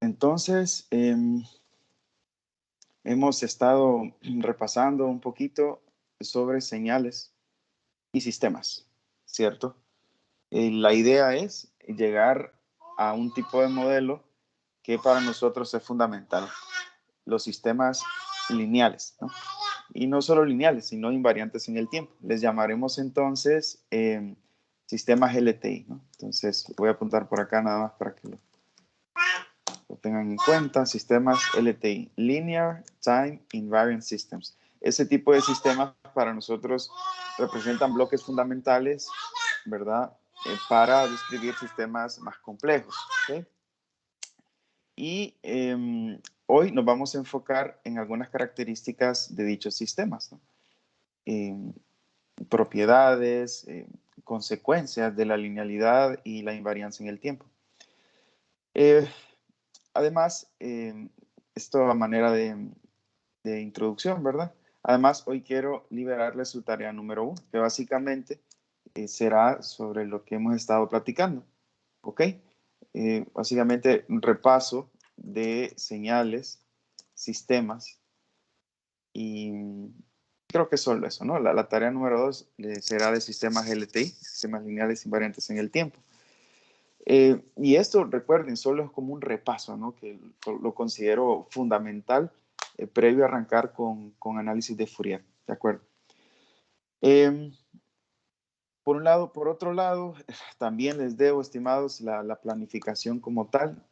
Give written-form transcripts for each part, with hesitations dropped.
Entonces, hemos estado repasando un poquito sobre señales y sistemas, ¿cierto? La idea es llegar a un tipo de modelo que para nosotros es fundamental, los sistemas lineales, ¿no? Y no solo lineales, sino invariantes en el tiempo. Les llamaremos entonces sistemas LTI, ¿no? Entonces voy a apuntar por acá nada más para que lo tengan en cuenta. Sistemas LTI, Linear Time Invariant Systems. Ese tipo de sistemas para nosotros representan bloques fundamentales, ¿verdad? Para describir sistemas más complejos, ¿okay? Y hoy nos vamos a enfocar en algunas características de dichos sistemas, ¿no? Propiedades, consecuencias de la linealidad y la invariancia en el tiempo. Además, esto a manera de introducción, ¿verdad? Además, hoy quiero liberarles su tarea número 1, que básicamente será sobre lo que hemos estado platicando, ¿ok? Básicamente un repaso de señales, sistemas y creo que solo eso, ¿no? La tarea número 2 será de sistemas LTI, sistemas lineales invariantes en el tiempo. Y esto, recuerden, solo es como un repaso, ¿no? Que lo considero fundamental previo a arrancar con análisis de Fourier, ¿de acuerdo? Por un lado, por otro lado, también les debo, estimados, la planificación como tal,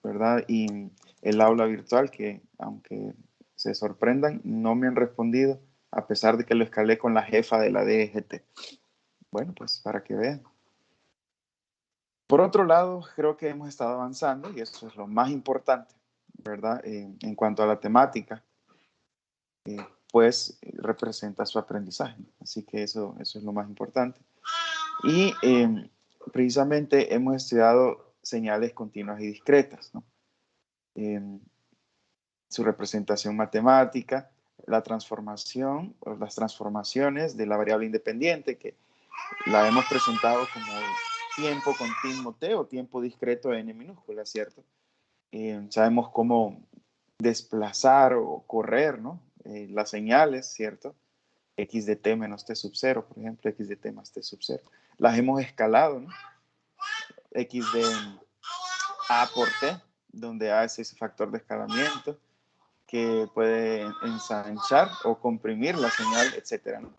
¿verdad? Y el aula virtual, que aunque se sorprendan, no me han respondido, a pesar de que lo escalé con la jefa de la DGT. Bueno, pues para que vean. Por otro lado, creo que hemos estado avanzando, y eso es lo más importante, ¿verdad? En cuanto a la temática, pues representa su aprendizaje, ¿no? Así que eso es lo más importante. Y precisamente hemos estudiado señales continuas y discretas, ¿no? Su representación matemática, la transformación o las transformaciones de la variable independiente, que la hemos presentado como tiempo continuo t o tiempo discreto n minúscula, ¿cierto? Sabemos cómo desplazar o correr, ¿no? Las señales, ¿cierto? X de t menos t sub 0, por ejemplo, X de t más t sub 0. Las hemos escalado, ¿no? X de a por t, donde a es ese factor de escalamiento que puede ensanchar o comprimir la señal, etc., ¿no?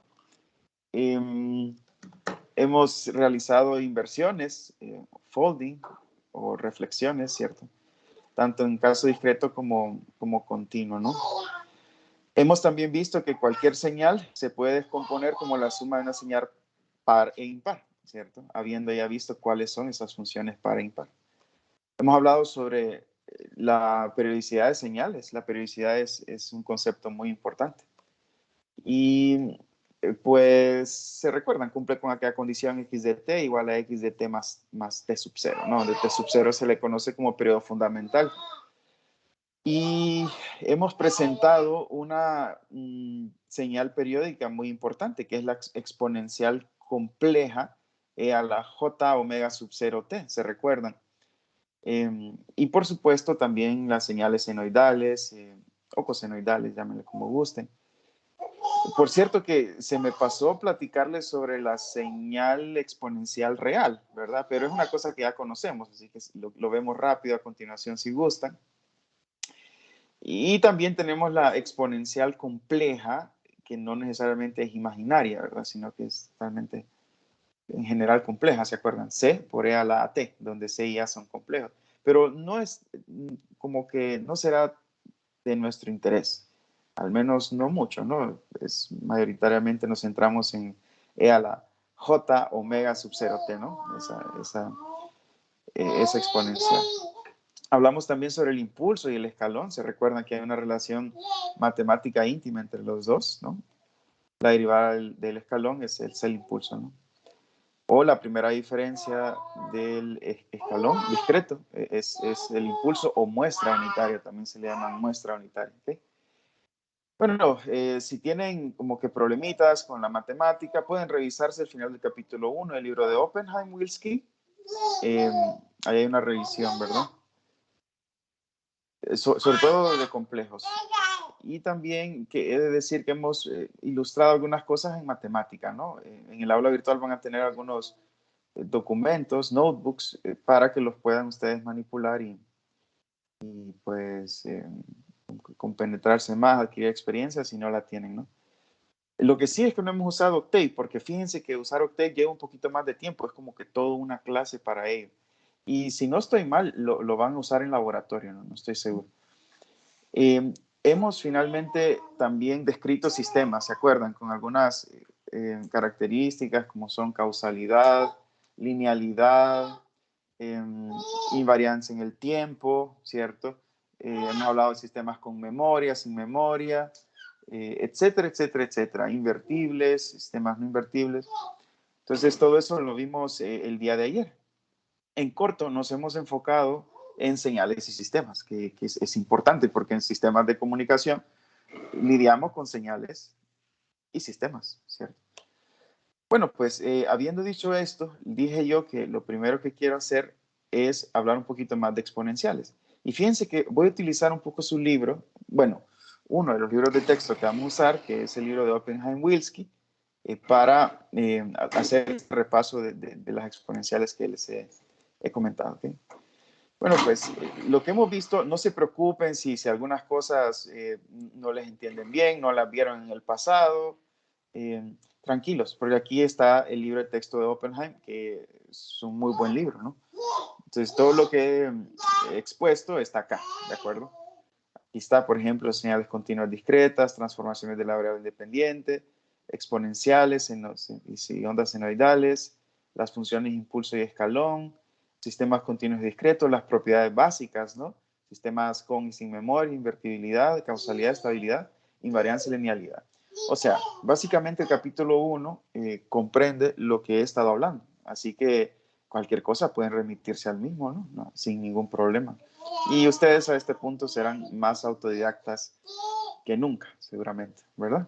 Hemos realizado inversiones, folding o reflexiones, ¿cierto? Tanto en caso discreto como continuo, ¿no? Hemos también visto que cualquier señal se puede descomponer como la suma de una señal par e impar, ¿cierto? Habiendo ya visto cuáles son esas funciones par e impar. Hemos hablado sobre la periodicidad de señales. La periodicidad es un concepto muy importante. Y pues se recuerdan, cumple con aquella condición x de t igual a x de t más t sub 0, ¿no? Donde t sub 0 se le conoce como periodo fundamental. Y hemos presentado una señal periódica muy importante, que es la exponencial compleja e a la j omega sub 0t, ¿se recuerdan? Y por supuesto también las señales senoidales o cosenoidales, llámenle como gusten. Por cierto que se me pasó platicarles sobre la señal exponencial real, ¿verdad? Pero es una cosa que ya conocemos, así que lo vemos rápido a continuación si gustan. Y también tenemos la exponencial compleja, que no necesariamente es imaginaria, ¿verdad? Sino que es realmente en general compleja, ¿se acuerdan? C por e a la t, donde C y A son complejos. Pero no es como que no será de nuestro interés, al menos no mucho, ¿no? Mayoritariamente nos centramos en e a la j omega sub 0t, ¿no? Esa exponencial. Hablamos también sobre el impulso y el escalón. Se recuerdan que hay una relación matemática íntima entre los dos, ¿no? La derivada del escalón es el impulso, ¿no? O la primera diferencia del escalón discreto es el impulso o muestra unitaria, también se le llama muestra unitaria, ¿okay? Bueno, si tienen como que problemitas con la matemática, pueden revisarse al final del capítulo 1 del libro de Oppenheim, Wilski. Ahí hay una revisión, ¿verdad? sobre todo de complejos. Y también que he de decir que hemos ilustrado algunas cosas en matemática, ¿no? En el aula virtual van a tener algunos documentos, notebooks, para que los puedan ustedes manipular y pues compenetrarse más, adquirir experiencia si no la tienen, ¿no? Lo que sí es que no hemos usado Octave, porque fíjense que usar Octave lleva un poquito más de tiempo, es como que toda una clase para ello. Y si no estoy mal, lo van a usar en laboratorio, no, no estoy seguro. Hemos finalmente también descrito sistemas, ¿se acuerdan? Con algunas características como son causalidad, linealidad, invariancia en el tiempo, ¿cierto? Hemos hablado de sistemas con memoria, sin memoria, etcétera, etcétera, etcétera. Invertibles, sistemas no invertibles. Entonces, todo eso lo vimos el día de ayer. En corto, nos hemos enfocado en señales y sistemas, que es importante porque en sistemas de comunicación lidiamos con señales y sistemas, ¿cierto? Bueno, pues habiendo dicho esto, dije yo que lo primero que quiero hacer es hablar un poquito más de exponenciales. Y fíjense que voy a utilizar un poco su libro, bueno, uno de los libros de texto que vamos a usar, que es el libro de Oppenheim-Wilsky, para hacer el repaso de las exponenciales que les he comentado. ¿Okay? Bueno, pues lo que hemos visto, no se preocupen si algunas cosas no les entienden bien, no las vieron en el pasado. Tranquilos, porque aquí está el libro de texto de Oppenheim, que es un muy buen libro, ¿no? Entonces, todo lo que he expuesto está acá, ¿de acuerdo? Aquí está, por ejemplo, señales continuas discretas, transformaciones de la variable independiente, exponenciales y ondas senoidales, las funciones impulso y escalón, sistemas continuos discretos, las propiedades básicas, ¿no? Sistemas con y sin memoria, invertibilidad, causalidad, estabilidad, invariancia y linealidad. O sea, básicamente el capítulo 1 comprende lo que he estado hablando. Así que cualquier cosa pueden remitirse al mismo, ¿no? No, sin ningún problema. Y ustedes a este punto serán más autodidactas que nunca, seguramente, ¿verdad?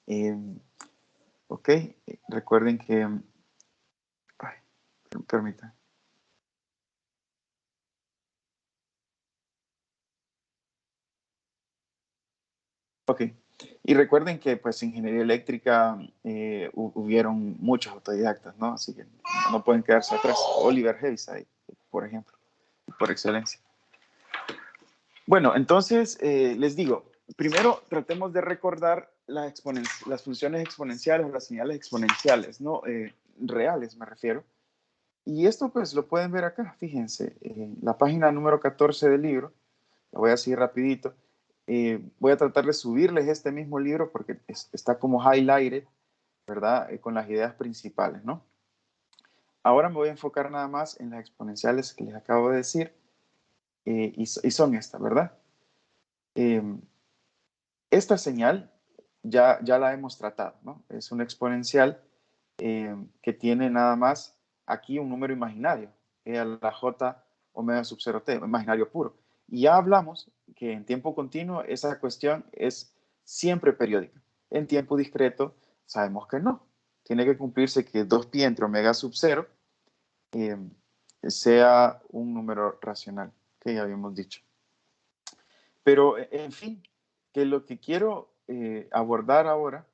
Eh, ok, recuerden que... Ay, permítanme. Ok, y recuerden que pues ingeniería eléctrica hubieron muchos autodidactas, ¿no? Así que no pueden quedarse atrás. Oliver Heaviside, por ejemplo, por excelencia. Bueno, entonces les digo, primero tratemos de recordar las funciones exponenciales, las señales exponenciales, ¿no? Reales me refiero. Y esto pues lo pueden ver acá, fíjense, en la página número 14 del libro, lo voy a seguir rapidito. Voy a tratar de subirles este mismo libro porque está como highlighted, ¿verdad? Con las ideas principales, ¿no? Ahora me voy a enfocar nada más en las exponenciales que les acabo de decir y son estas, ¿verdad? Eh, esta señal ya la hemos tratado, ¿no? Es una exponencial que tiene nada más aquí un número imaginario, la j omega sub 0t, imaginario puro. Y ya hablamos que en tiempo continuo esa cuestión es siempre periódica. En tiempo discreto sabemos que no. Tiene que cumplirse que 2pi entre omega sub 0 eh, sea un número racional, que ya habíamos dicho. Pero, en fin, que lo que quiero abordar ahora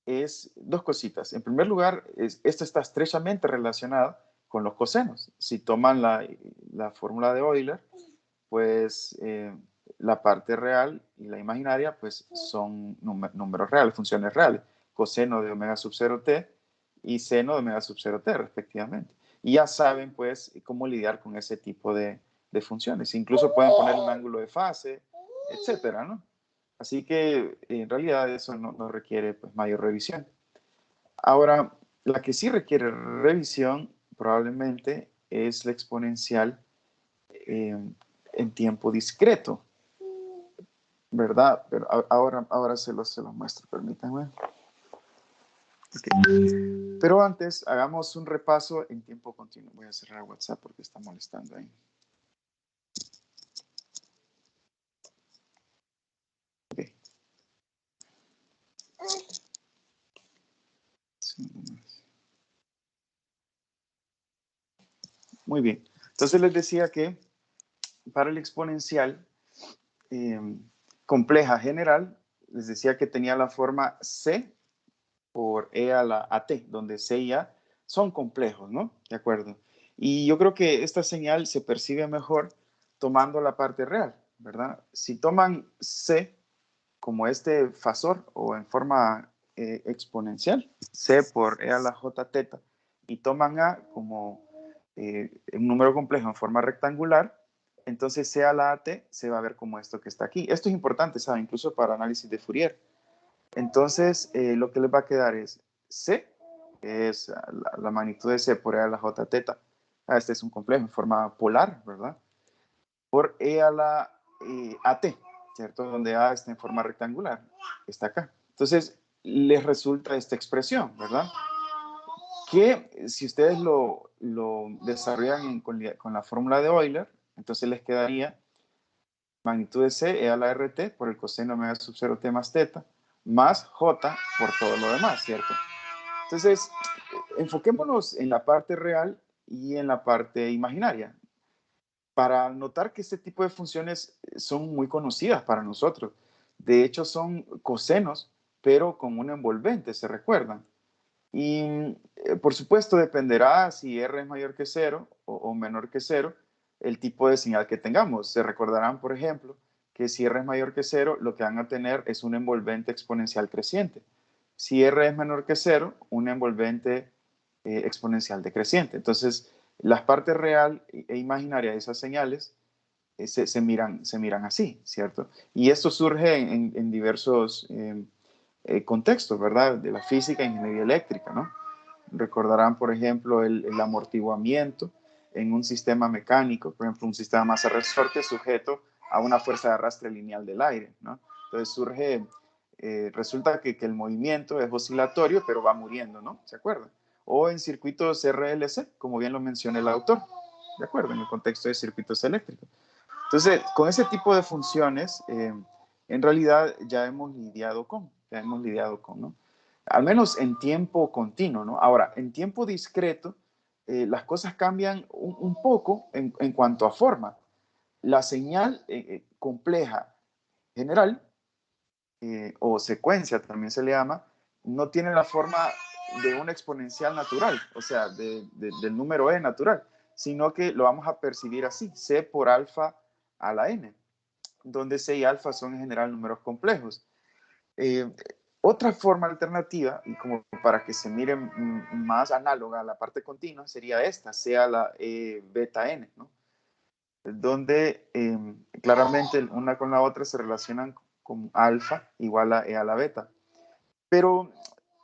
es dos cositas. En primer lugar, esto está estrechamente relacionado con los cosenos. Si toman la fórmula de Euler, pues la parte real y la imaginaria pues son números reales, funciones reales. Coseno de omega sub 0t y seno de omega sub 0t respectivamente. Y ya saben pues cómo lidiar con ese tipo de funciones. Incluso pueden poner un ángulo de fase, etcétera, ¿no? Así que en realidad eso no requiere pues, mayor revisión. Ahora, la que sí requiere revisión probablemente es la exponencial eh, en tiempo discreto, ¿verdad? Pero ahora se los muestro, permítanme. Okay. Pero antes, hagamos un repaso en tiempo continuo. Voy a cerrar WhatsApp porque está molestando ahí. Okay. Muy bien. Entonces les decía que para el exponencial compleja general, les decía que tenía la forma C por E a la AT, donde C y A son complejos, ¿no? De acuerdo. Y yo creo que esta señal se percibe mejor tomando la parte real, ¿verdad? Si toman C como este fasor o en forma exponencial, C por E a la J teta, y toman A como un número complejo en forma rectangular, entonces C a la AT se va a ver como esto que está aquí. Esto es importante, ¿saben? Incluso para análisis de Fourier. Entonces, lo que les va a quedar es C, que es la magnitud de C por E a la J teta. Este es un complejo en forma polar, ¿verdad? Por E a la AT, ¿cierto? Donde A está en forma rectangular, está acá. Entonces, les resulta esta expresión, ¿verdad? Que si ustedes lo desarrollan con la fórmula de Euler, entonces les quedaría magnitud de C, E a la RT, por el coseno omega sub 0 T más teta, más J por todo lo demás, ¿cierto? Entonces, enfoquémonos en la parte real y en la parte imaginaria, para notar que este tipo de funciones son muy conocidas para nosotros. De hecho, son cosenos, pero con un envolvente, ¿se recuerdan? Y por supuesto dependerá si R es mayor que 0 o menor que 0, el tipo de señal que tengamos. Se recordarán, por ejemplo, que si R es mayor que 0, lo que van a tener es un envolvente exponencial creciente. Si R es menor que 0, un envolvente exponencial decreciente. Entonces, las partes real e imaginaria de esas señales se miran así, ¿cierto? Y esto surge en diversos contextos, ¿verdad? De la física e ingeniería eléctrica, ¿no? Recordarán, por ejemplo, el amortiguamiento en un sistema mecánico, por ejemplo, un sistema masa-resorte sujeto a una fuerza de arrastre lineal del aire, ¿no? Entonces resulta que el movimiento es oscilatorio, pero va muriendo, ¿no? ¿Se acuerdan? O en circuitos RLC, como bien lo menciona el autor, ¿de acuerdo? En el contexto de circuitos eléctricos. Entonces, con ese tipo de funciones, en realidad ya hemos lidiado con, ¿no? Al menos en tiempo continuo, ¿no? Ahora, en tiempo discreto, las cosas cambian un poco en cuanto a forma. La señal compleja general, o secuencia también se le llama, no tiene la forma de una exponencial natural, o sea, del número e natural, sino que lo vamos a percibir así, c por alfa a la n, donde c y alfa son en general números complejos. Eh, Otra forma alternativa, y como para que se mire más análoga a la parte continua, sería esta, c a la beta n, ¿no? Donde claramente una con la otra se relacionan con alfa igual a e a la beta. Pero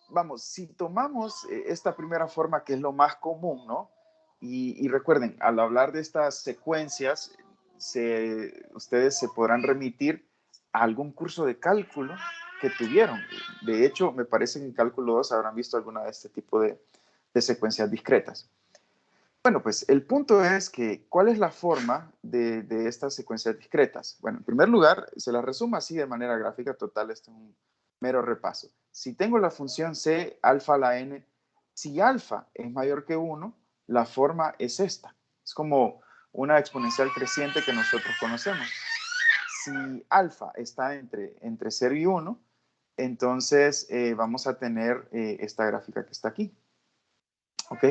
vamos, si tomamos esta primera forma, que es lo más común, ¿no? Y recuerden, al hablar de estas secuencias, ustedes se podrán remitir a algún curso de cálculo que tuvieron. De hecho, me parece que en cálculo 2 habrán visto alguna de este tipo de secuencias discretas. Bueno, pues el punto es que, ¿cuál es la forma de estas secuencias discretas? Bueno, en primer lugar, se las resumo así de manera gráfica. Total, este es un mero repaso. Si tengo la función c, alfa a la n, si alfa es mayor que 1, la forma es esta. Es como una exponencial creciente que nosotros conocemos. Si alfa está entre 0 y 1, entonces vamos a tener esta gráfica que está aquí. ¿Ok?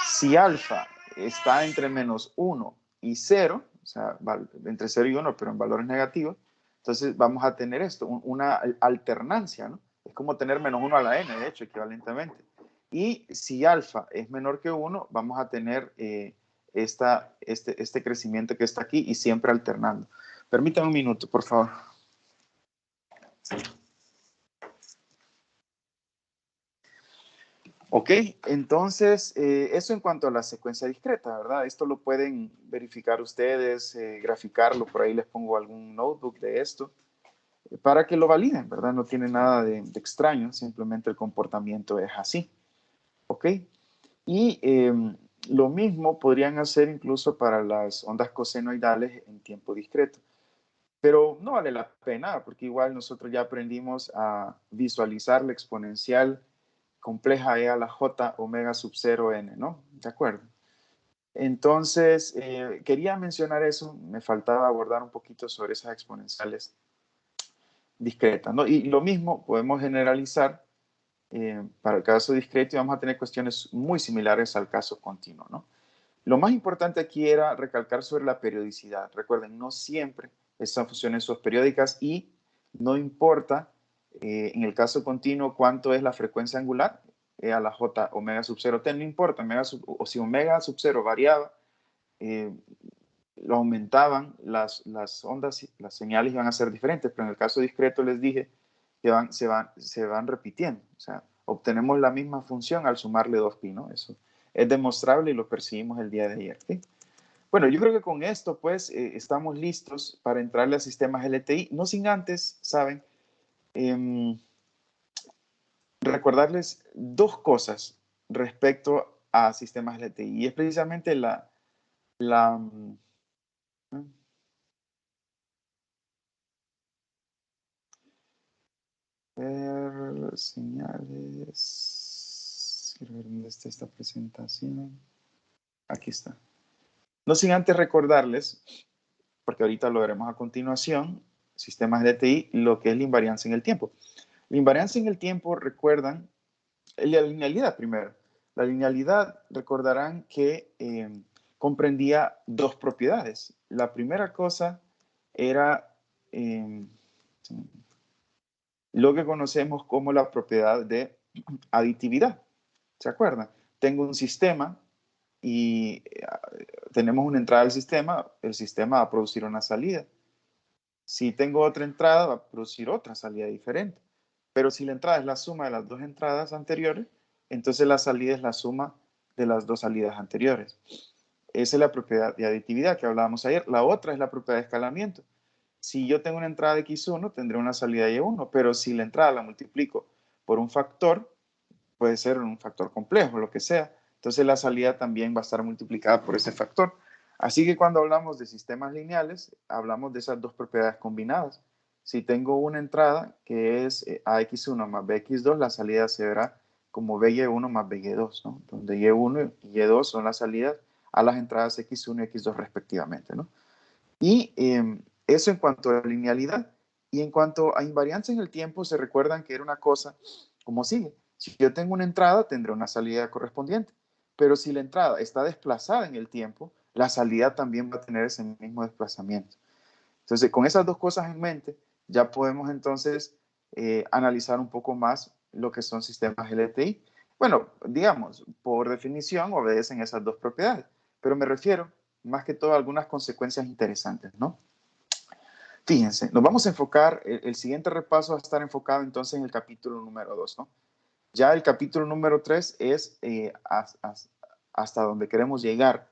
Si alfa está entre menos 1 y 0, o sea, entre 0 y 1, pero en valores negativos, entonces vamos a tener esto, una alternancia, ¿no? Es como tener menos 1 a la n, de hecho, equivalentemente. Y si alfa es menor que 1, vamos a tener este crecimiento que está aquí y siempre alternando. Permítanme un minuto, por favor. Ok, entonces eso en cuanto a la secuencia discreta, ¿verdad? Esto lo pueden verificar ustedes, graficarlo, por ahí les pongo algún notebook de esto, para que lo validen, ¿verdad? No tiene nada de extraño, simplemente el comportamiento es así, ¿ok? Y lo mismo podrían hacer incluso para las ondas cosenoidales en tiempo discreto, pero no vale la pena porque igual nosotros ya aprendimos a visualizar la exponencial compleja e a la j omega sub 0 n, ¿no? De acuerdo. Entonces, quería mencionar eso, me faltaba abordar un poquito sobre esas exponenciales discretas, ¿no? Y lo mismo podemos generalizar para el caso discreto y vamos a tener cuestiones muy similares al caso continuo, ¿no? Lo más importante aquí era recalcar sobre la periodicidad. Recuerden, no siempre estas funciones son periódicas y no importa en el caso continuo cuánto es la frecuencia angular a la j omega sub 0 t, no importa, o si omega sub 0 variaba, eh, lo aumentaban, las ondas, las señales iban a ser diferentes, pero en el caso discreto les dije que se van repitiendo, o sea, obtenemos la misma función al sumarle 2pi, ¿no? Eso es demostrable y lo percibimos el día de ayer, ¿sí? Bueno, yo creo que con esto, pues, estamos listos para entrarle a sistemas LTI, no sin antes, ¿saben? Eh, recordarles dos cosas respecto a sistemas LTI, y es precisamente la ver señales. Quiero ver dónde está esta presentación. Aquí está. No sin antes recordarles, porque ahorita lo veremos a continuación, sistemas LTI, lo que es la invariancia en el tiempo. La invariancia en el tiempo, recuerdan, la linealidad primero. La linealidad, recordarán que comprendía dos propiedades. La primera cosa era lo que conocemos como la propiedad de aditividad. ¿Se acuerdan? Tengo un sistema y tenemos una entrada al sistema, el sistema va a producir una salida. Si tengo otra entrada, va a producir otra salida diferente. Pero si la entrada es la suma de las dos entradas anteriores, entonces la salida es la suma de las dos salidas anteriores. Esa es la propiedad de aditividad que hablábamos ayer. La otra es la propiedad de escalamiento. Si yo tengo una entrada de x1, tendré una salida de y1, pero si la entrada la multiplico por un factor, puede ser un factor complejo, lo que sea, entonces la salida también va a estar multiplicada por ese factor. Así que cuando hablamos de sistemas lineales, hablamos de esas dos propiedades combinadas. Si tengo una entrada que es ax1 más bx2, la salida se verá como by1 más by2, ¿no? Donde y1 y y2 son las salidas a las entradas x1 y x2 respectivamente, ¿no? Y eso en cuanto a linealidad. Y en cuanto a invariancia en el tiempo, se recuerdan que era una cosa como sigue. Si yo tengo una entrada, tendré una salida correspondiente. Pero si la entrada está desplazada en el tiempo, la salida también va a tener ese mismo desplazamiento. Entonces, con esas dos cosas en mente, ya podemos entonces analizar un poco más lo que son sistemas LTI. Bueno, digamos, por definición obedecen esas dos propiedades, pero me refiero más que todo a algunas consecuencias interesantes, ¿no? Fíjense, nos vamos a enfocar, el siguiente repaso va a estar enfocado entonces en el capítulo número 2, ¿no? Ya el capítulo número 3 es hasta donde queremos llegar,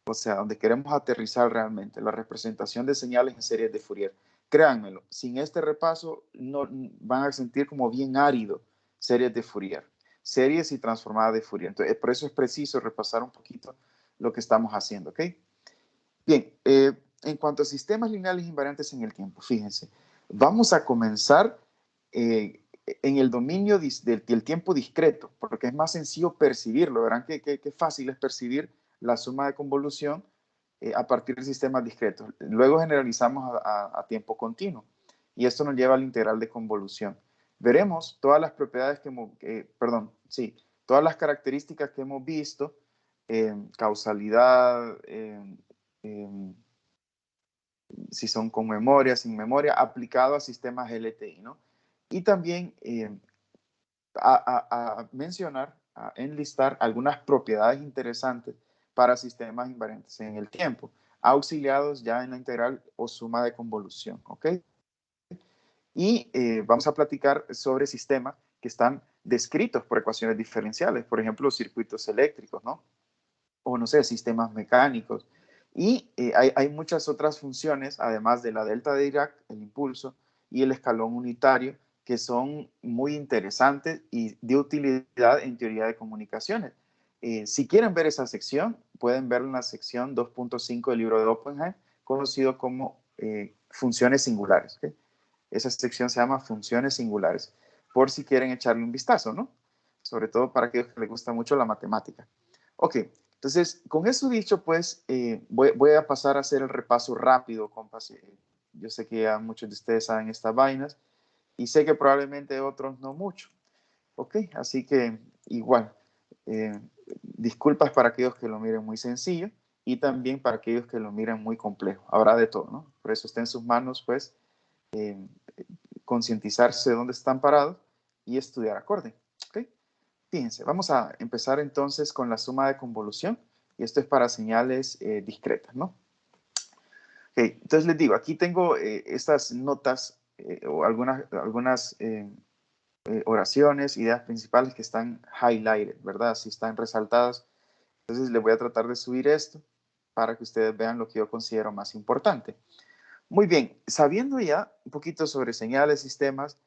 o sea, donde queremos aterrizar realmente, la representación de señales en series de Fourier. Créanmelo, sin este repaso no, van a sentir como bien árido series de Fourier, series y transformadas de Fourier. Entonces, por eso es preciso repasar un poquito lo que estamos haciendo, ¿ok? Bien, en cuanto a sistemas lineales invariantes en el tiempo, fíjense, vamos a comenzar en el dominio del tiempo discreto, porque es más sencillo percibirlo. Verán que fácil es percibir la suma de convolución a partir de sistemas discretos. Luego generalizamos a tiempo continuo y esto nos lleva al integral de convolución. Veremos todas las propiedades todas las características que hemos visto, causalidad, si son con memoria, sin memoria, aplicado a sistemas LTI, ¿no? Y también a mencionar, a enlistar algunas propiedades interesantes para sistemas invariantes en el tiempo, auxiliados ya en la integral o suma de convolución, ¿ok? Y vamos a platicar sobre sistemas que están descritos por ecuaciones diferenciales, por ejemplo, los circuitos eléctricos, ¿no? O no sé, sistemas mecánicos. Y hay muchas otras funciones, además de la delta de Dirac, el impulso, y el escalón unitario, que son muy interesantes y de utilidad en teoría de comunicaciones. Si quieren ver esa sección, pueden verla en la sección 2.5 del libro de Oppenheim, conocido como funciones singulares. ¿Okay? Esa sección se llama funciones singulares, por si quieren echarle un vistazo, ¿no? Sobre todo para aquellos que les gusta mucho la matemática. Ok, Entonces, con eso dicho, pues, voy a pasar a hacer el repaso rápido, compas. Yo sé que ya muchos de ustedes saben estas vainas y sé que probablemente otros no mucho. Ok, así que igual, eh, disculpas para aquellos que lo miren muy sencillo y también para aquellos que lo miren muy complejo. Habrá de todo, ¿no? Por eso está en sus manos, pues, eh, concientizarse de dónde están parados y estudiar acorde. ¿Ok? Fíjense, vamos a empezar entonces con la suma de convolución y esto es para señales discretas, ¿no? Okay, entonces les digo, aquí tengo estas notas o algunas oraciones, ideas principales que están highlighted, ¿verdad? Si están resaltadas. Entonces les voy a tratar de subir esto para que ustedes vean lo que yo considero más importante. Muy bien, sabiendo ya un poquito sobre señales, sistemas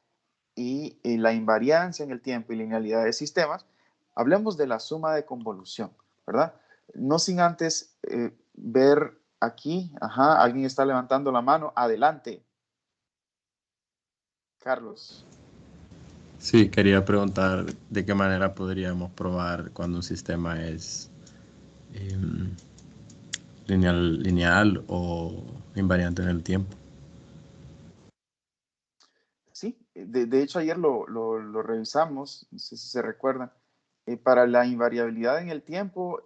y la invariancia en el tiempo y linealidad de sistemas, hablemos de la suma de convolución, ¿verdad? No sin antes ver aquí, ajá, alguien está levantando la mano, adelante. Carlos. Sí, quería preguntar de qué manera podríamos probar cuando un sistema es lineal o invariante en el tiempo. Sí, de hecho ayer lo revisamos, no sé si se recuerdan. Para la invariabilidad en el tiempo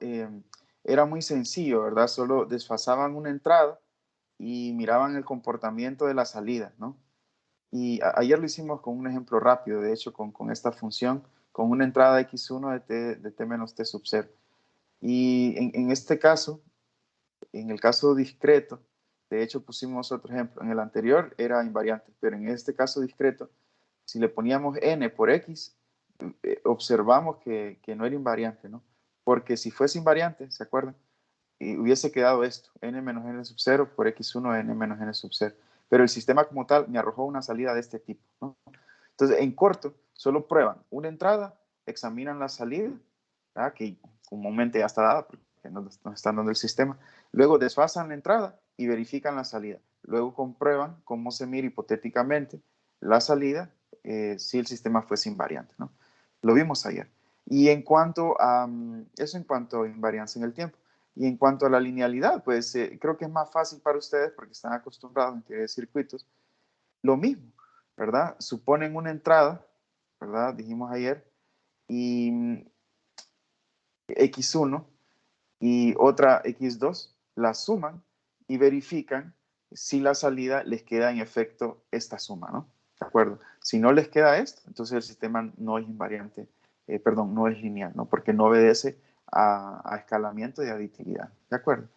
era muy sencillo, ¿verdad? Solo desfasaban una entrada y miraban el comportamiento de la salida, ¿no? Y ayer lo hicimos con un ejemplo rápido, de hecho, con esta función, con una entrada x1 de t menos t sub 0. Y en este caso, en el caso discreto, de hecho pusimos otro ejemplo, en el anterior era invariante, pero en este caso discreto, si le poníamos n por x, observamos que no era invariante, ¿no? Porque si fuese invariante, ¿se acuerdan? Y hubiese quedado esto, n menos n sub 0 por x1 n menos n sub 0. Pero el sistema como tal me arrojó una salida de este tipo, ¿no? Entonces, en corto, solo prueban una entrada, examinan la salida, ¿verdad? Que comúnmente ya está dada, porque nos están dando el sistema. Luego desfasan la entrada y verifican la salida. Luego comprueban cómo se mira hipotéticamente la salida si el sistema fuese invariante, ¿no? Lo vimos ayer. Y en cuanto a eso, en cuanto a invariancia en el tiempo. Y en cuanto a la linealidad, pues creo que es más fácil para ustedes porque están acostumbrados en teoría de circuitos. Lo mismo, ¿verdad? Suponen una entrada, ¿verdad? Dijimos ayer, y x1 y otra x2, la suman y verifican si la salida les queda en efecto esta suma, ¿no? ¿De acuerdo? Si no les queda esto, entonces el sistema no es invariante, perdón, no es lineal, ¿no? Porque no obedece a escalamiento y aditividad, ¿de acuerdo?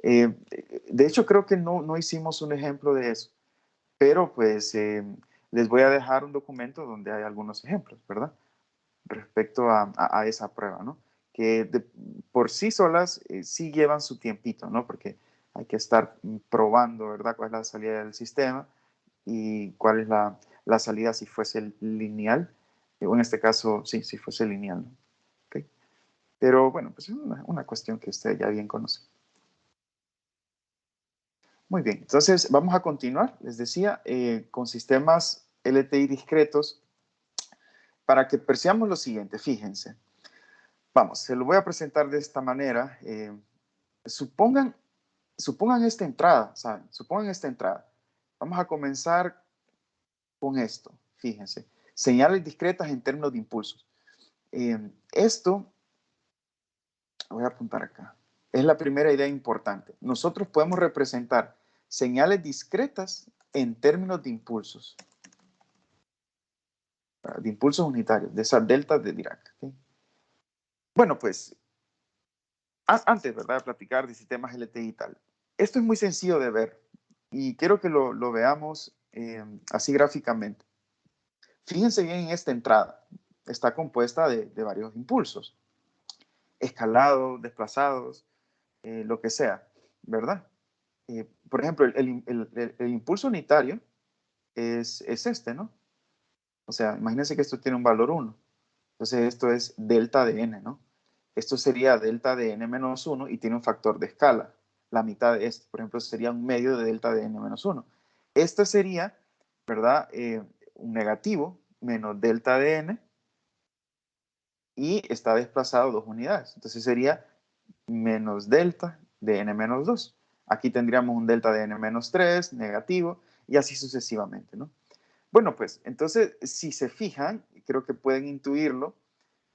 De hecho, creo que no hicimos un ejemplo de eso, pero pues les voy a dejar un documento donde hay algunos ejemplos, ¿verdad? Respecto a esa prueba, ¿no? Que por sí solas sí llevan su tiempito, ¿no? Porque hay que estar probando, ¿verdad? Cuál es la salida del sistema y cuál es la salida si fuese lineal, o en este caso, sí, si fuese lineal, ¿no? ¿Okay? Pero bueno, pues es una cuestión que usted ya bien conoce. Muy bien, entonces vamos a continuar, les decía, con sistemas LTI discretos para que percibamos lo siguiente, fíjense. Vamos, se lo voy a presentar de esta manera. Supongan esta entrada, ¿saben? Supongan esta entrada. Vamos a comenzar con esto, fíjense. Señales discretas en términos de impulsos. Esto, voy a apuntar acá, es la primera idea importante. Nosotros podemos representar señales discretas en términos de impulsos unitarios, de esas deltas de Dirac. ¿Okay? Bueno, pues antes, ¿verdad?, de platicar de sistemas LTI y tal. Esto es muy sencillo de ver y quiero que lo veamos así gráficamente. Fíjense bien en esta entrada. Está compuesta de varios impulsos, escalados, desplazados, lo que sea, ¿verdad? Por ejemplo, el impulso unitario es este, ¿no? O sea, imagínense que esto tiene un valor 1. Entonces esto es delta de n, ¿no? Esto sería delta de n menos 1 y tiene un factor de escala. La mitad de esto, por ejemplo, sería un medio de delta de n menos 1. Este sería, ¿verdad? Un negativo menos delta de n y está desplazado 2 unidades. Entonces sería menos delta de n menos 2. Aquí tendríamos un delta de n menos 3, negativo, y así sucesivamente, ¿no? Bueno, pues, entonces, si se fijan, creo que pueden intuirlo,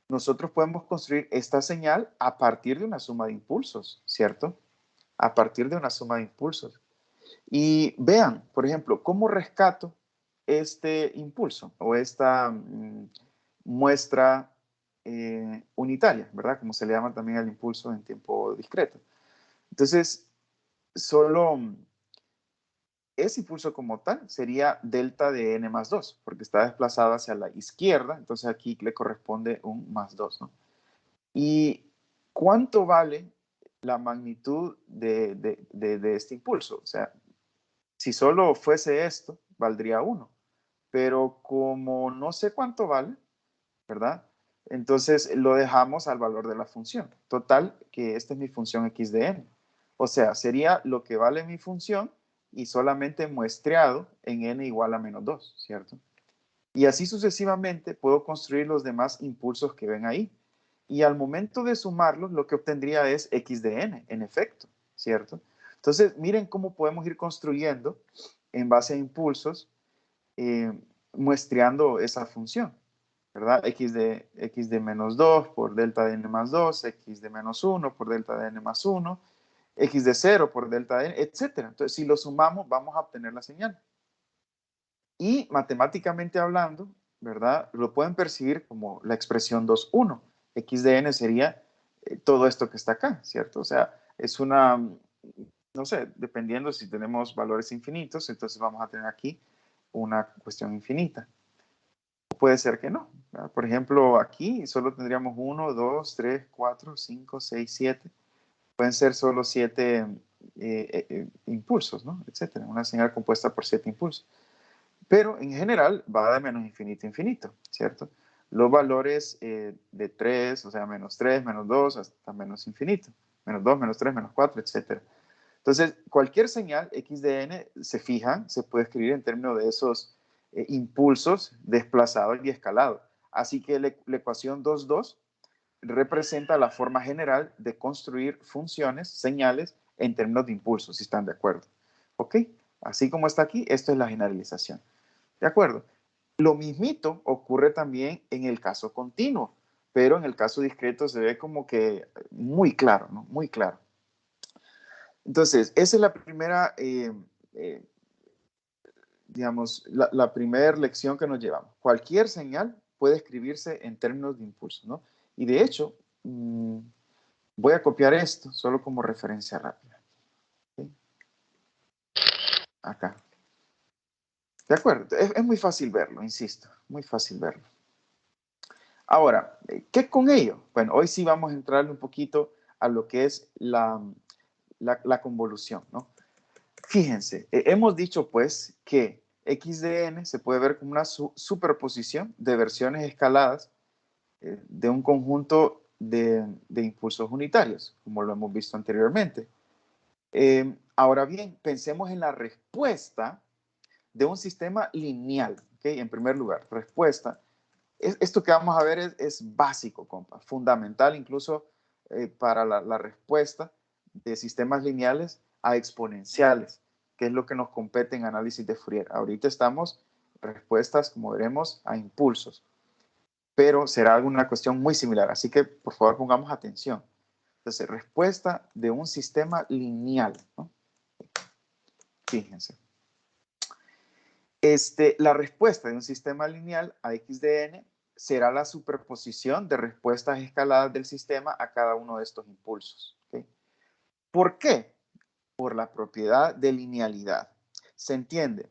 nosotros podemos construir esta señal a partir de una suma de impulsos, ¿cierto? A partir de una suma de impulsos. Y vean, por ejemplo, cómo rescato este impulso o esta muestra unitaria, ¿verdad? Como se le llama también al impulso en tiempo discreto. Entonces, solo ese impulso como tal sería delta de n más 2, porque está desplazado hacia la izquierda, entonces aquí le corresponde un más 2, ¿no? ¿Y cuánto vale la magnitud de este impulso? O sea, si solo fuese esto, valdría 1, pero como no sé cuánto vale, ¿verdad? Entonces lo dejamos al valor de la función. Total, que esta es mi función x de n. O sea, sería lo que vale mi función y solamente muestreado en n igual a menos 2, ¿cierto? Y así sucesivamente puedo construir los demás impulsos que ven ahí. Y al momento de sumarlos, lo que obtendría es x de n, en efecto, ¿cierto? Entonces, miren cómo podemos ir construyendo en base a impulsos, muestreando esa función, ¿verdad? X de menos 2 por delta de n más 2, x de menos 1 por delta de n más 1, x de 0 por delta de n, etc. Entonces, si lo sumamos, vamos a obtener la señal. Y matemáticamente hablando, ¿verdad? Lo pueden percibir como la expresión 2, 1. X de n sería todo esto que está acá, ¿cierto? O sea, es una, no sé, dependiendo si tenemos valores infinitos, entonces vamos a tener aquí una cuestión infinita. Puede ser que no, ¿verdad? Por ejemplo, aquí solo tendríamos 1, 2, 3, 4, 5, 6, 7. Pueden ser solo 7 impulsos, ¿no? Etcétera. Una señal compuesta por 7 impulsos. Pero en general va de menos infinito a infinito, ¿cierto? Los valores de 3, o sea, menos 3, menos 2, hasta menos infinito. Menos 2, menos 3, menos 4, etc. Entonces, cualquier señal x de n se fija, se puede escribir en términos de esos impulsos desplazados y escalados. Así que la ecuación 2,2 representa la forma general de construir funciones, señales, en términos de impulsos, si están de acuerdo. ¿Ok? Así como está aquí, esto es la generalización. ¿De acuerdo? Lo mismito ocurre también en el caso continuo, pero en el caso discreto se ve como que muy claro, ¿no? Muy claro. Entonces, esa es la primera, digamos, la primera lección que nos llevamos. Cualquier señal puede escribirse en términos de impulso, ¿no? Y de hecho, voy a copiar esto solo como referencia rápida. ¿Sí? Acá. ¿De acuerdo? Es muy fácil verlo, insisto, muy fácil verlo. Ahora, ¿qué con ello? Bueno, hoy sí vamos a entrarle un poquito a lo que es la convolución, ¿no? Fíjense, hemos dicho pues que x de n se puede ver como una superposición de versiones escaladas de un conjunto de impulsos unitarios, como lo hemos visto anteriormente. Ahora bien, pensemos en la respuesta de un sistema lineal, ¿ok? En primer lugar, respuesta. Esto que vamos a ver es básico, compa, fundamental incluso para la respuesta de sistemas lineales a exponenciales, que es lo que nos compete en análisis de Fourier. Ahorita estamos respuestas, como veremos, a impulsos, pero será alguna cuestión muy similar, así que por favor pongamos atención. Entonces, respuesta de un sistema lineal, ¿no? Fíjense. La respuesta de un sistema lineal a x de n será la superposición de respuestas escaladas del sistema a cada uno de estos impulsos. ¿Okay? ¿Por qué? Por la propiedad de linealidad. ¿Se entiende?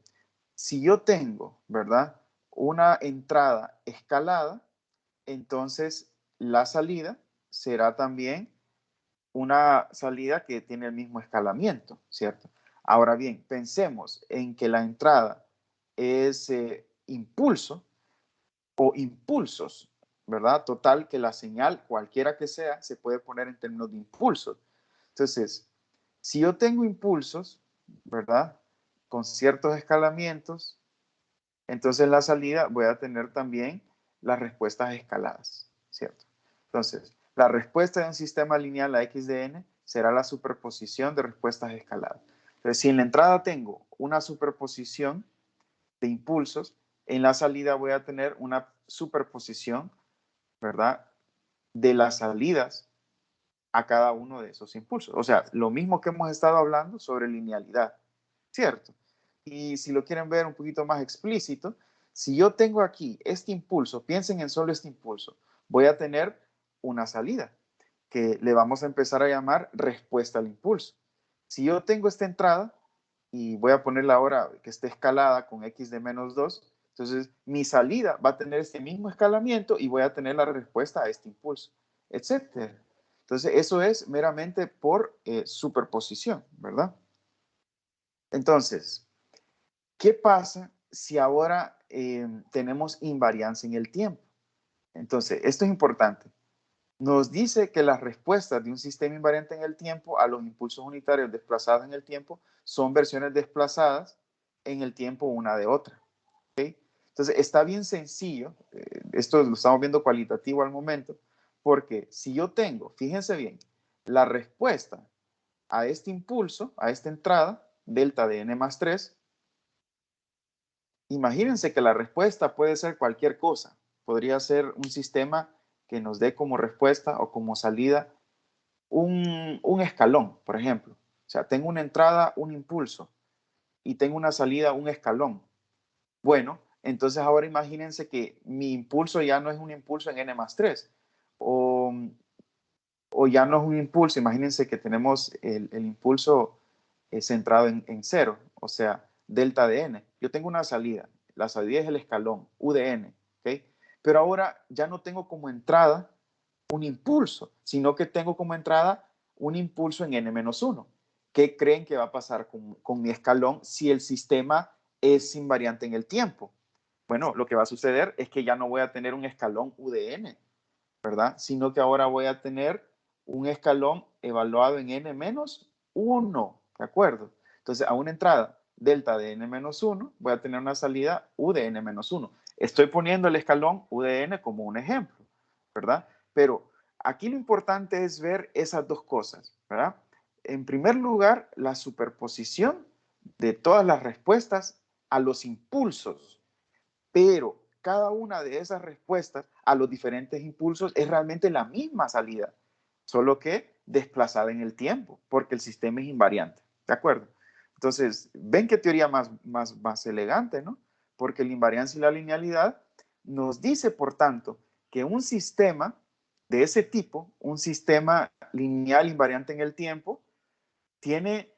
Si yo tengo, ¿verdad?, una entrada escalada, entonces la salida será también una salida que tiene el mismo escalamiento, ¿cierto? Ahora bien, pensemos en que la entrada es impulso o impulsos, ¿verdad? Total, que la señal, cualquiera que sea, se puede poner en términos de impulsos. Entonces, si yo tengo impulsos, ¿verdad? Con ciertos escalamientos, entonces en la salida voy a tener también las respuestas escaladas, ¿cierto? Entonces, La respuesta de un sistema lineal a x de n será la superposición de respuestas escaladas. Entonces, si en la entrada tengo una superposición de impulsos, en la salida voy a tener una superposición, ¿verdad?, de las salidas a cada uno de esos impulsos. O sea, lo mismo que hemos estado hablando sobre linealidad, ¿cierto? Y si lo quieren ver un poquito más explícito, si yo tengo aquí este impulso, piensen en solo este impulso, voy a tener una salida que le vamos a empezar a llamar respuesta al impulso. Si yo tengo esta entrada, y voy a ponerla ahora que esté escalada con x de menos 2, entonces mi salida va a tener este mismo escalamiento y voy a tener la respuesta a este impulso, etc. Entonces eso es meramente por superposición, ¿verdad? Entonces, ¿qué pasa si ahora tenemos invariancia en el tiempo? Entonces, esto es importante. Nos dice que las respuestas de un sistema invariante en el tiempo a los impulsos unitarios desplazados en el tiempo son versiones desplazadas en el tiempo una de otra. ¿Okay? Entonces, está bien sencillo. Esto lo estamos viendo cualitativo al momento, porque si yo tengo, fíjense bien, la respuesta a este impulso, a esta entrada, delta de n más 3, imagínense que la respuesta puede ser cualquier cosa. Podría ser un sistema que nos dé como respuesta o como salida un escalón, por ejemplo. O sea, tengo una entrada, un impulso, y tengo una salida, un escalón. Bueno, entonces ahora imagínense que mi impulso ya no es un impulso en n más 3, o, o ya no es un impulso, imagínense que tenemos el impulso centrado en 0, o sea, delta de n. Yo tengo una salida, la salida es el escalón, u de n, ¿ok? Pero ahora ya no tengo como entrada un impulso, sino que tengo como entrada un impulso en n-1. ¿Qué creen que va a pasar con mi escalón si el sistema es invariante en el tiempo? Bueno, lo que va a suceder es que ya no voy a tener un escalón u de n, ¿verdad? Sino que ahora voy a tener un escalón evaluado en n-1, ¿de acuerdo? Entonces, a una entrada delta de n-1, voy a tener una salida u de n-1. Estoy poniendo el escalón u de n como un ejemplo, ¿verdad? Pero aquí lo importante es ver esas dos cosas, ¿verdad? En primer lugar, la superposición de todas las respuestas a los impulsos, pero cada una de esas respuestas a los diferentes impulsos es realmente la misma salida, solo que desplazada en el tiempo, porque el sistema es invariante, ¿de acuerdo? Entonces, ven qué teoría más elegante, ¿no? Porque la invariancia y la linealidad nos dice, por tanto, que un sistema de ese tipo, un sistema lineal invariante en el tiempo, tiene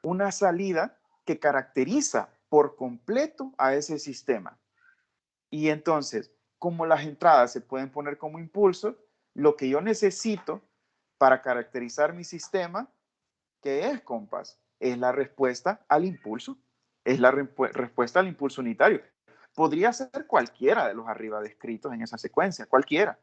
una salida que caracteriza por completo a ese sistema. Y entonces, como las entradas se pueden poner como impulsos, lo que yo necesito para caracterizar mi sistema, ¿qué es, compas? Es la respuesta al impulso. Es la respuesta al impulso unitario. Podría ser cualquiera de los arriba descritos en esa secuencia, cualquiera.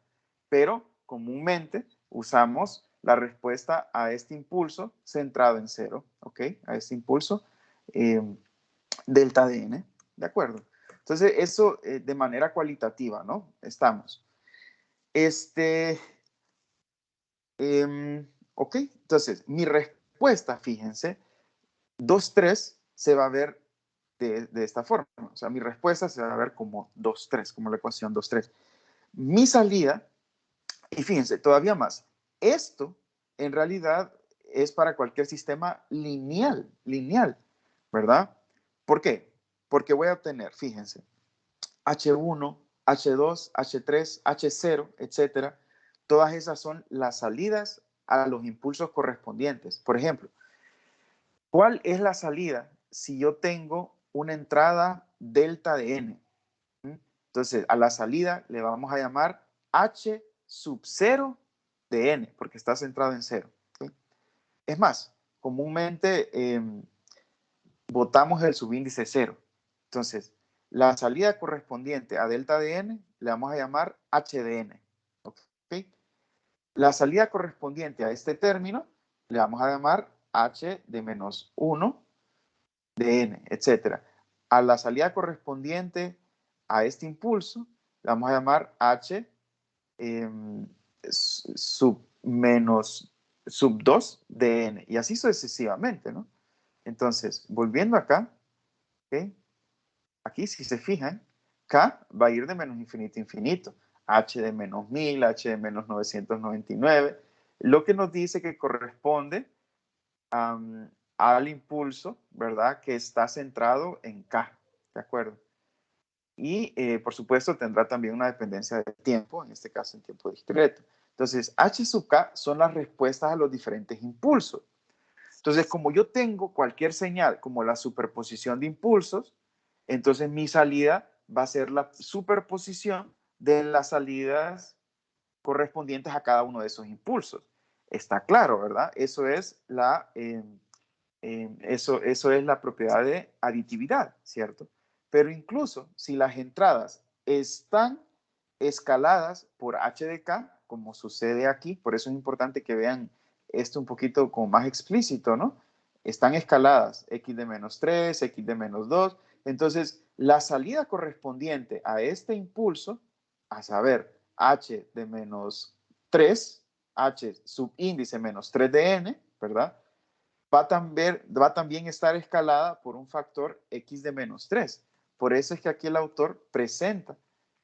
Pero comúnmente usamos la respuesta a este impulso centrado en 0, ¿ok? A este impulso delta de n, ¿de acuerdo? Entonces, eso de manera cualitativa, ¿no? Estamos. Ok, entonces, mi respuesta, fíjense, 2, 3 se va a ver de esta forma. O sea, mi respuesta se va a ver como 2, 3, como la ecuación 2, 3. Mi salida, y fíjense, todavía más, esto en realidad es para cualquier sistema lineal, ¿verdad? ¿Por qué? Porque voy a obtener, fíjense, H1, H2, H3, H0, etcétera. Todas esas son las salidas a los impulsos correspondientes. Por ejemplo, ¿cuál es la salida si yo tengo una entrada delta de n? Entonces, a la salida le vamos a llamar H sub 0 de n, porque está centrado en 0. ¿Sí? Es más, comúnmente botamos el subíndice 0. Entonces, la salida correspondiente a delta de n le vamos a llamar h de n. ¿Okay? La salida correspondiente a este término le vamos a llamar h de menos 1 de n, etc. A la salida correspondiente a este impulso le vamos a llamar h sub 2 de n, y así sucesivamente, ¿no? Entonces, volviendo acá, ¿ok? Aquí, si se fijan, K va a ir de menos infinito a infinito, H de menos 1000, H de menos 999, lo que nos dice que corresponde al impulso, ¿verdad? Que está centrado en K, ¿de acuerdo? Y, por supuesto, tendrá también una dependencia de tiempo, en este caso en tiempo discreto. Entonces, H sub K son las respuestas a los diferentes impulsos. Entonces, como yo tengo cualquier señal como la superposición de impulsos, entonces mi salida va a ser la superposición de las salidas correspondientes a cada uno de esos impulsos. Está claro, ¿verdad? Eso es eso es la propiedad de aditividad, ¿cierto? Pero incluso si las entradas están escaladas por h de k, como sucede aquí, por eso es importante que vean esto un poquito como más explícito, ¿no? Están escaladas x de menos 3, x de menos 2. Entonces, la salida correspondiente a este impulso, a saber, h de menos 3, h subíndice menos 3 de n, ¿verdad? Va también estar escalada por un factor x de menos 3. Por eso es que aquí el autor presenta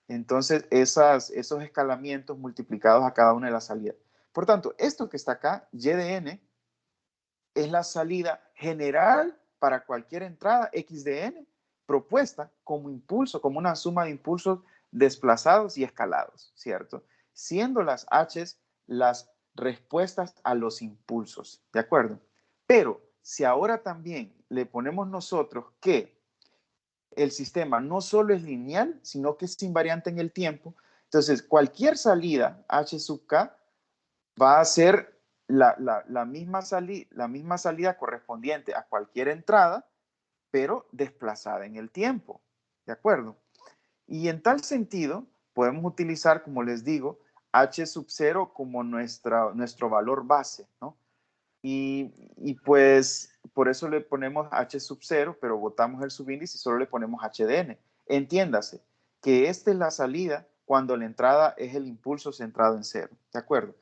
entonces esos escalamientos multiplicados a cada una de las salidas. Por tanto, esto que está acá, y de n, es la salida general para cualquier entrada x de n propuesta como impulso, como una suma de impulsos desplazados y escalados, ¿cierto? Siendo las h's las respuestas a los impulsos, ¿de acuerdo? Pero si ahora también le ponemos nosotros que el sistema no solo es lineal, sino que es invariante en el tiempo, entonces cualquier salida h sub k va a ser la misma salida correspondiente a cualquier entrada, pero desplazada en el tiempo, ¿de acuerdo? Y en tal sentido, podemos utilizar, como les digo, h sub 0 como nuestro valor base, ¿no? Y pues por eso le ponemos h sub 0, pero botamos el subíndice y solo le ponemos h de n. Entiéndase que esta es la salida cuando la entrada es el impulso centrado en 0, ¿de acuerdo?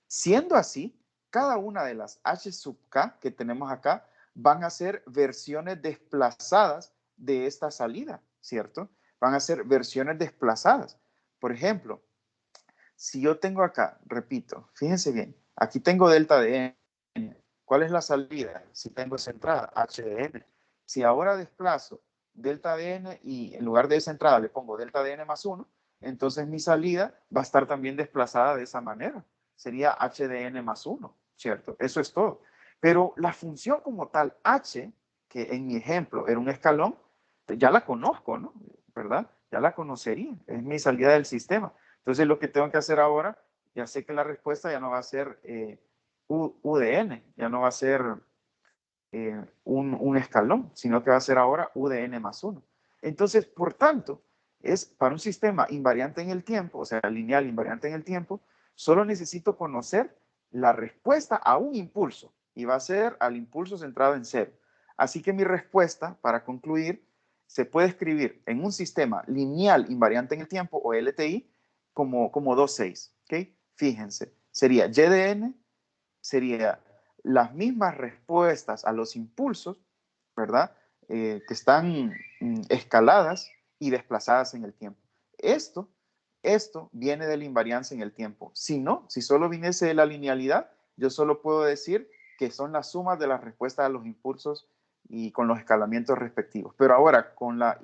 Siendo así, cada una de las h sub k que tenemos acá van a ser versiones desplazadas de esta salida, ¿cierto? Van a ser versiones desplazadas. Por ejemplo, si yo tengo acá, repito, fíjense bien, aquí tengo delta de n. ¿Cuál es la salida? Si tengo esa entrada, h de n. Si ahora desplazo delta de n y en lugar de esa entrada le pongo delta de n más 1, entonces mi salida va a estar también desplazada de esa manera. Sería h de n más 1, ¿cierto? Eso es todo. Pero la función como tal, h, que en mi ejemplo era un escalón, ya la conozco, ¿no? ¿Verdad? Ya la conocería. Es mi salida del sistema. Entonces lo que tengo que hacer ahora, ya sé que la respuesta ya no va a ser U de n, ya no va a ser un escalón, sino que va a ser ahora U de n más 1. Entonces, por tanto, es para un sistema invariante en el tiempo, o sea, lineal invariante en el tiempo, solo necesito conocer la respuesta a un impulso, y va a ser al impulso centrado en 0. Así que mi respuesta, para concluir, se puede escribir en un sistema lineal invariante en el tiempo, o LTI, como 2,6. ¿Okay? Fíjense, sería y de n, sería las mismas respuestas a los impulsos, ¿verdad? Que están escaladas y desplazadas en el tiempo. Esto viene de la invariancia en el tiempo. Si no, si solo viniese de la linealidad, yo solo puedo decir que son las sumas de las respuestas a los impulsos y con los escalamientos respectivos. Pero ahora, con la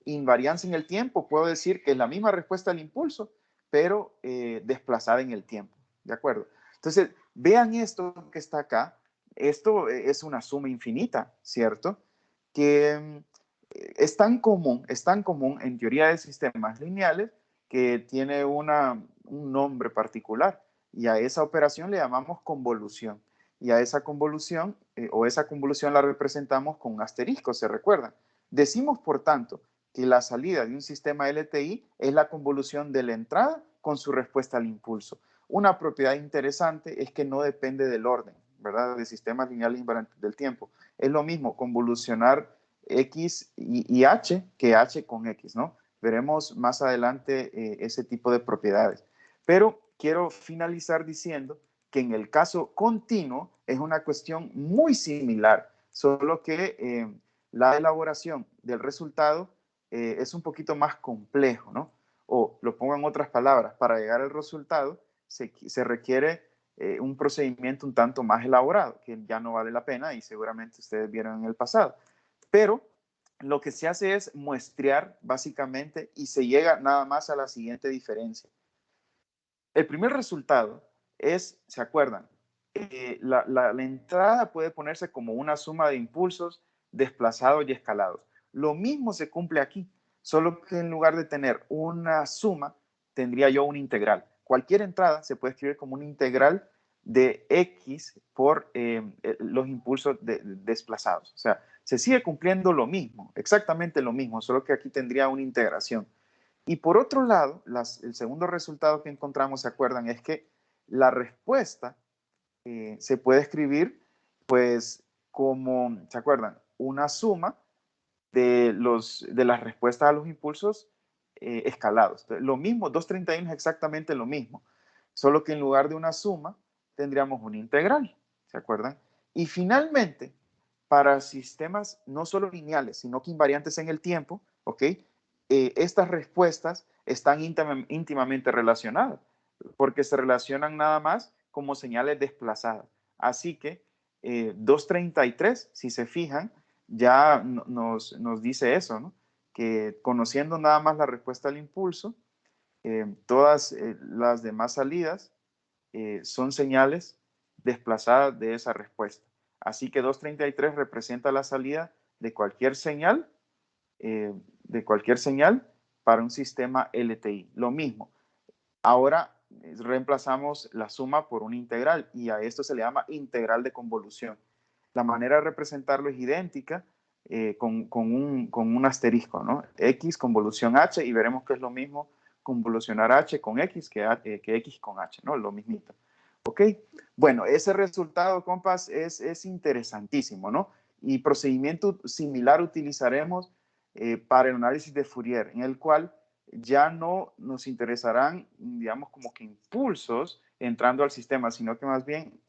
invariancia en el tiempo, puedo decir que es la misma respuesta al impulso, pero desplazada en el tiempo. ¿De acuerdo? Entonces, vean esto que está acá. Esto es una suma infinita, ¿cierto? Que es tan común en teoría de sistemas lineales que tiene un nombre particular, y a esa operación le llamamos convolución. Y a esa convolución, esa convolución la representamos con un asterisco, ¿se recuerdan? Decimos, por tanto, que la salida de un sistema LTI es la convolución de la entrada con su respuesta al impulso. Una propiedad interesante es que no depende del orden, ¿verdad? De sistemas lineales invariantes del tiempo. Es lo mismo convolucionar X y H que H con X, ¿no? Veremos más adelante ese tipo de propiedades. Pero quiero finalizar diciendo que en el caso continuo es una cuestión muy similar, solo que la elaboración del resultado es un poquito más complejo, ¿no? O lo pongo en otras palabras, para llegar al resultado se requiere un procedimiento un tanto más elaborado, que ya no vale la pena y seguramente ustedes vieron en el pasado. Pero lo que se hace es muestrear básicamente y se llega nada más a la siguiente diferencia. El primer resultado es, ¿se acuerdan? La entrada puede ponerse como una suma de impulsos desplazados y escalados. Lo mismo se cumple aquí, solo que en lugar de tener una suma, tendría yo una integral. Cualquier entrada se puede escribir como una integral de x por los impulsos desplazados. O sea, se sigue cumpliendo lo mismo, exactamente lo mismo, solo que aquí tendría una integración. Y por otro lado, el segundo resultado que encontramos, ¿se acuerdan? Es que la respuesta se puede escribir, pues, como, ¿se acuerdan? Una suma de las respuestas a los impulsos escalados. Entonces, lo mismo, 231 es exactamente lo mismo, solo que en lugar de una suma, tendríamos una integral, ¿se acuerdan? Y finalmente, para sistemas no solo lineales, sino que invariantes en el tiempo, ¿ok? Estas respuestas están íntimamente relacionadas, porque se relacionan nada más como señales desplazadas. Así que 233, si se fijan, ya nos dice eso, ¿no? Que conociendo nada más la respuesta al impulso, todas las demás salidas son señales desplazadas de esa respuesta. Así que 233 representa la salida de cualquier señal para un sistema LTI. Lo mismo. Ahora reemplazamos la suma por una integral y a esto se le llama integral de convolución. La manera de representarlo es idéntica con un asterisco, ¿no? X convolución H y veremos que es lo mismo convolucionar H con X que X con H, ¿no? Lo mismito. ¿Ok? Bueno, ese resultado, compas, es interesantísimo, ¿no? Y procedimiento similar utilizaremos para el análisis de Fourier, en el cual ya no nos interesarán, digamos, como que impulsos entrando al sistema, sino que más bien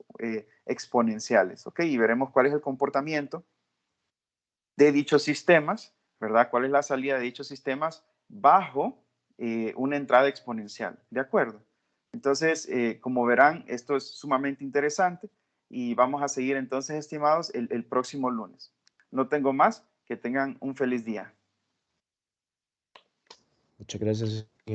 exponenciales, ¿ok? Y veremos cuál es el comportamiento de dichos sistemas, ¿verdad? ¿Cuál es la salida de dichos sistemas bajo una entrada exponencial? ¿De acuerdo? Entonces, como verán, esto es sumamente interesante y vamos a seguir entonces, estimados, el próximo lunes. No tengo más, que tengan un feliz día. Muchas gracias.